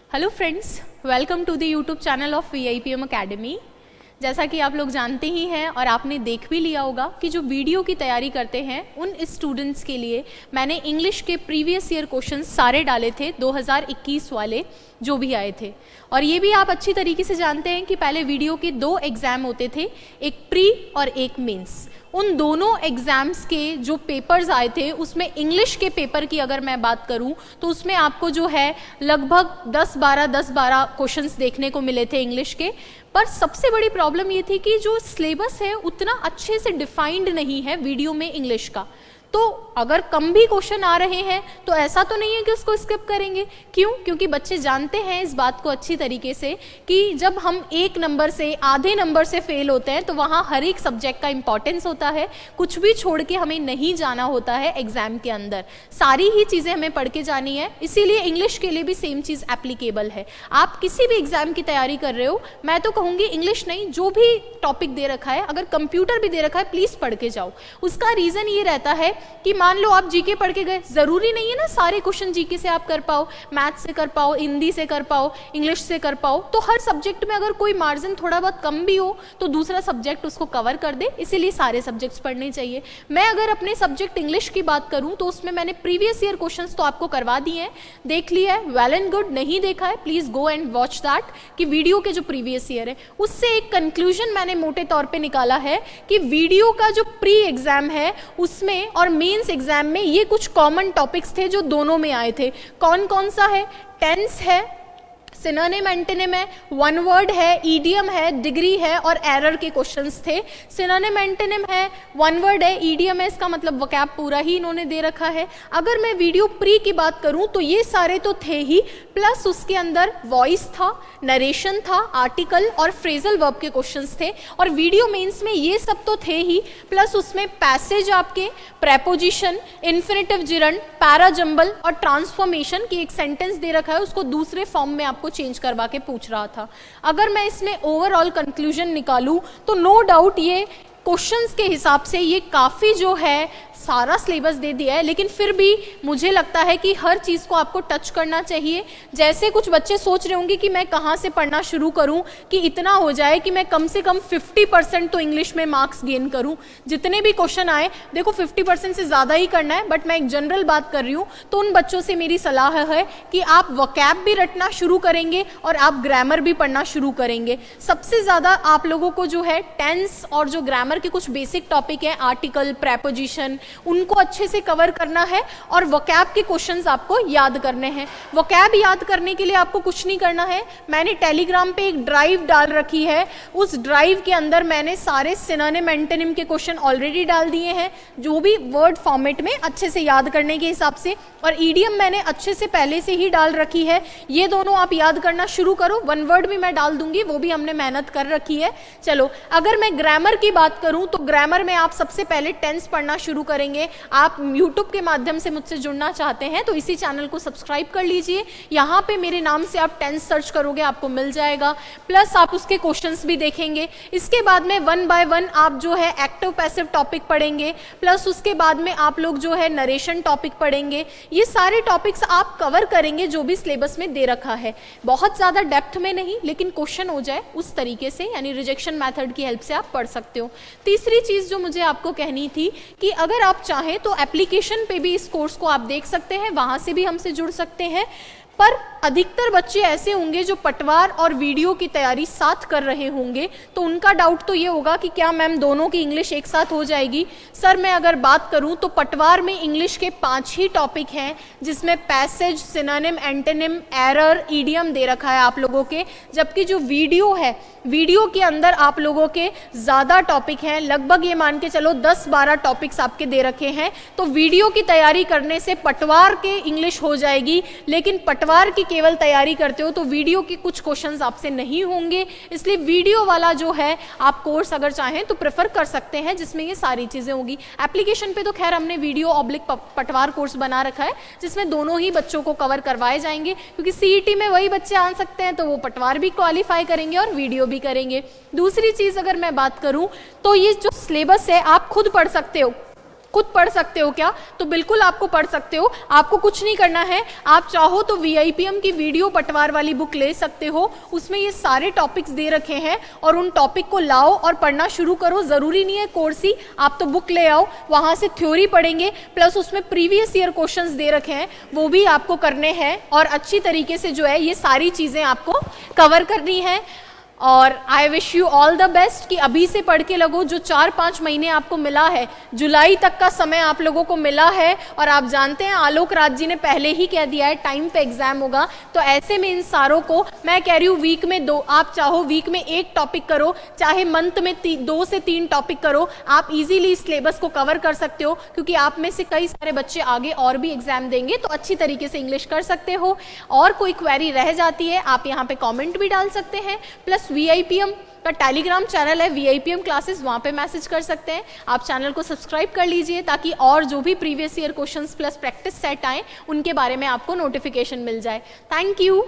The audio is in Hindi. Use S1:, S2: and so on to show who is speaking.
S1: Hello friends, welcome to the YouTube channel of VIPM academy. जैसा कि आप लोग जानते ही हैं और आपने देख भी लिया होगा कि जो वीडियो की तैयारी करते हैं उन स्टूडेंट्स के लिए मैंने इंग्लिश के प्रीवियस ईयर क्वेश्चन सारे डाले थे 2021 वाले जो भी आए थे। और ये भी आप अच्छी तरीके से जानते हैं कि पहले वीडियो के 2 एग्ज़ाम होते थे, एक प्री और एक मेंस। उन दोनों एग्ज़ाम्स के जो पेपर्स आए थे उसमें इंग्लिश के पेपर की अगर मैं बात करूं तो उसमें आपको जो है लगभग 10-12 क्वेश्चंस देखने को मिले थे इंग्लिश के। पर सबसे बड़ी प्रॉब्लम ये थी कि जो सिलेबस है उतना अच्छे से डिफाइंड नहीं है वीडियो में इंग्लिश का। तो अगर कम भी क्वेश्चन आ रहे हैं तो ऐसा तो नहीं है कि उसको स्किप करेंगे। क्यों? क्योंकि बच्चे जानते हैं इस बात को अच्छी तरीके से कि जब हम 1 नंबर से आधे नंबर से फेल होते हैं तो वहाँ हर एक सब्जेक्ट का इंपॉर्टेंस होता है, कुछ भी छोड़ के हमें नहीं जाना होता है एग्जाम के अंदर, सारी ही चीज़ें हमें पढ़ के जानी है। इसीलिए इंग्लिश के लिए भी सेम चीज़ एप्लीकेबल है। आप किसी भी एग्जाम की तैयारी कर रहे हो, मैं तो कहूँगी इंग्लिश नहीं, जो भी टॉपिक दे रखा है, अगर कंप्यूटर भी दे रखा है प्लीज़ पढ़ के जाओ। उसका रीज़न ये रहता है कि मान लो आप जीके पढ़ के गए, जरूरी नहीं है ना सारे क्वेश्चन जीके से आप कर पाओ, मैथ से कर पाओ, हिंदी से कर पाओ, इंग्लिश से कर पाओ। तो हर सब्जेक्ट में अगर कोई मार्जिन थोड़ा बहुत कम भी हो तो दूसरा सब्जेक्ट उसको कवर कर दे, इसीलिए सारे सब्जेक्ट्स पढ़ने चाहिए। मैं अगर अपने सब्जेक्ट इंग्लिश की बात करूं तो उसमें मैंने प्रीवियस ईयर क्वेश्चंस तो आपको करवा दिए हैं, देख लिया है, वेल एंड गुड। नहीं देखा है please go and watch that कि वीडियो के जो प्रीवियस ईयर है उससे एक कंक्लूजन मैंने मोटे तौर पे निकाला है कि वीडियो का जो प्री एग्जाम है उसमें और मेंस एग्जाम में ये कुछ कॉमन टॉपिक्स थे जो दोनों में आए थे। कौन कौन सा है? टेंस है, सिनोनिम एंटोनिम है, वन वर्ड है, ईडियम है, डिग्री है और एरर के क्वेश्चंस थे। सिनोनिम एंटोनिम है, वन वर्ड है, ईडियम है, इसका मतलब वोकैब पूरा ही इन्होंने दे रखा है। अगर मैं वीडियो प्री की बात करूं तो ये सारे तो थे ही, प्लस उसके अंदर वॉइस था, नरेशन था, आर्टिकल और फ्रेजल वर्ब के क्वेश्चंस थे। और वीडियो मेंस में ये सब तो थे ही, प्लस उसमें पैसेज आपके, प्रेपोजिशन, इन्फिनेटिव जिरंड, पैराजंबल और ट्रांसफॉर्मेशन की एक सेंटेंस दे रखा है, उसको दूसरे फॉर्म में आपको चेंज करवा के पूछ रहा था। अगर मैं इसमें ओवरऑल कंक्लूजन निकालूं तो नो डाउट ये क्वेश्चंस के हिसाब से ये काफ़ी जो है सारा सिलेबस दे दिया है, लेकिन फिर भी मुझे लगता है कि हर चीज़ को आपको टच करना चाहिए। जैसे कुछ बच्चे सोच रहे होंगे कि मैं कहाँ से पढ़ना शुरू करूँ कि इतना हो जाए कि मैं कम से कम 50% तो इंग्लिश में मार्क्स गेन करूँ। जितने भी क्वेश्चन आए, देखो 50% से ज़्यादा ही करना है, बट मैं एक जनरल बात कर रही हूँ। तो उन बच्चों से मेरी सलाह है कि आप वोकैब भी रटना शुरू करेंगे और आप ग्रामर भी पढ़ना शुरू करेंगे। सबसे ज़्यादा आप लोगों को जो है टेंस और जो ग्रामर के कुछ बेसिक टॉपिक हैं, आर्टिकल, प्रेपोजिशन, उनको अच्छे से कवर करना है और वोकैब के क्वेश्चंस आपको याद करने हैं। वोकैब याद करने के लिए आपको कुछ नहीं करना है, मैंने टेलीग्राम पे एक ड्राइव डाल रखी है, उस ड्राइव के अंदर मैंने सारे सिनोनिम एंटोनिम के क्वेश्चन ऑलरेडी डाल दिए हैं, जो भी वर्ड फॉर्मेट में अच्छे से याद करने के हिसाब से, और ईडियम मैंने अच्छे से पहले से ही डाल रखी है। ये दोनों आप याद करना शुरू करो, वन वर्ड भी मैं डाल दूंगी, वो भी हमने मेहनत कर रखी है। चलो, अगर मैं ग्रामर की बात करूं तो ग्रामर में आप सबसे पहले टेंस पढ़ना शुरू करेंगे। आप YouTube के माध्यम से मुझसे जुड़ना चाहते हैं तो इसी चैनल को सब्सक्राइब कर लीजिए, यहाँ पे मेरे नाम से आप टेंस सर्च करोगे आपको मिल जाएगा, प्लस आप उसके क्वेश्चंस भी देखेंगे। इसके बाद में 1 बाय 1 आप जो है एक्टिव पैसिव टॉपिक पढ़ेंगे, प्लस उसके बाद में आप लोग जो है नरेशन टॉपिक पढ़ेंगे। ये सारे टॉपिक्स आप कवर करेंगे जो भी सिलेबस में दे रखा है, बहुत ज़्यादा डेप्थ में नहीं, लेकिन क्वेश्चन हो जाए उस तरीके से, यानी रिजेक्शन मैथड की हेल्प से आप पढ़ सकते हो। तीसरी चीज़ जो मुझे आपको कहनी थी कि अगर आप चाहें तो एप्लीकेशन पे भी इस कोर्स को आप देख सकते हैं, वहाँ से भी हमसे जुड़ सकते हैं। पर अधिकतर बच्चे ऐसे होंगे जो पटवार और वीडियो की तैयारी साथ कर रहे होंगे, तो उनका डाउट तो ये होगा कि क्या मैम दोनों की इंग्लिश एक साथ हो जाएगी। सर, मैं अगर बात करूं तो पटवार में इंग्लिश के 5 ही टॉपिक हैं, जिसमें passage, synonym, antonym, error, idiom दे रखा है आप लोगों के, जबकि जो वीडियो है, वीडियो के अंदर आप लोगों के ज़्यादा टॉपिक हैं, लगभग ये मान के चलो 10-12 टॉपिक्स आपके दे रखे हैं। तो वीडियो की तैयारी करने से पटवार के इंग्लिश हो जाएगी, लेकिन पटवार की केवल तैयारी करते हो तो वीडियो के कुछ क्वेश्चंस आपसे नहीं होंगे। इसलिए वीडियो वाला जो है आप कोर्स अगर चाहें तो प्रेफर कर सकते हैं, जिसमें ये सारी चीज़ें होंगी। एप्लीकेशन पे तो खैर हमने वीडियो ऑब्लिक पटवार कोर्स बना रखा है, जिसमें दोनों ही बच्चों को कवर करवाए जाएंगे, क्योंकि CET में वही बच्चे आ सकते हैं तो वो पटवार भी क्वालिफाई करेंगे और वीडियो भी करेंगे। दूसरी चीज़ अगर मैं बात करूँ तो ये जो सिलेबस है आप खुद पढ़ सकते हो, खुद पढ़ सकते हो क्या? तो बिल्कुल आपको पढ़ सकते हो, आपको कुछ नहीं करना है। आप चाहो तो VIPM की वीडियो पटवार वाली बुक ले सकते हो, उसमें ये सारे टॉपिक्स दे रखे हैं और उन टॉपिक को लाओ और पढ़ना शुरू करो। ज़रूरी नहीं है कोर्स ही, आप तो बुक ले आओ, वहाँ से थ्योरी पढ़ेंगे, प्लस उसमें प्रीवियस ईयर क्वेश्चंस दे रखे हैं वो भी आपको करने हैं और अच्छी तरीके से जो है ये सारी चीज़ें आपको कवर करनी है। और I wish you all the best कि अभी से पढ़ के लगो। जो 4-5 महीने आपको मिला है, जुलाई तक का समय आप लोगों को मिला है, और आप जानते हैं आलोक राज जी ने पहले ही कह दिया है टाइम पे एग्जाम होगा, तो ऐसे में इन सारों को मैं कह रही हूँ वीक में 2, आप चाहो वीक में 1 टॉपिक करो, चाहे मंथ में 2 से 3 टॉपिक करो, आप इजीली इस सिलेबस को कवर कर सकते हो, क्योंकि आप में से कई सारे बच्चे आगे और भी एग्जाम देंगे तो अच्छी तरीके से इंग्लिश कर सकते हो। और कोई क्वेरी रह जाती है आप यहाँ पे कॉमेंट भी डाल सकते हैं, प्लस VIPM का टेलीग्राम चैनल है VIPM क्लासेस, वहाँ पे मैसेज कर सकते हैं। आप चैनल को सब्सक्राइब कर लीजिए ताकि और जो भी previous year questions plus practice set आए उनके बारे में आपको नोटिफिकेशन मिल जाए। Thank you.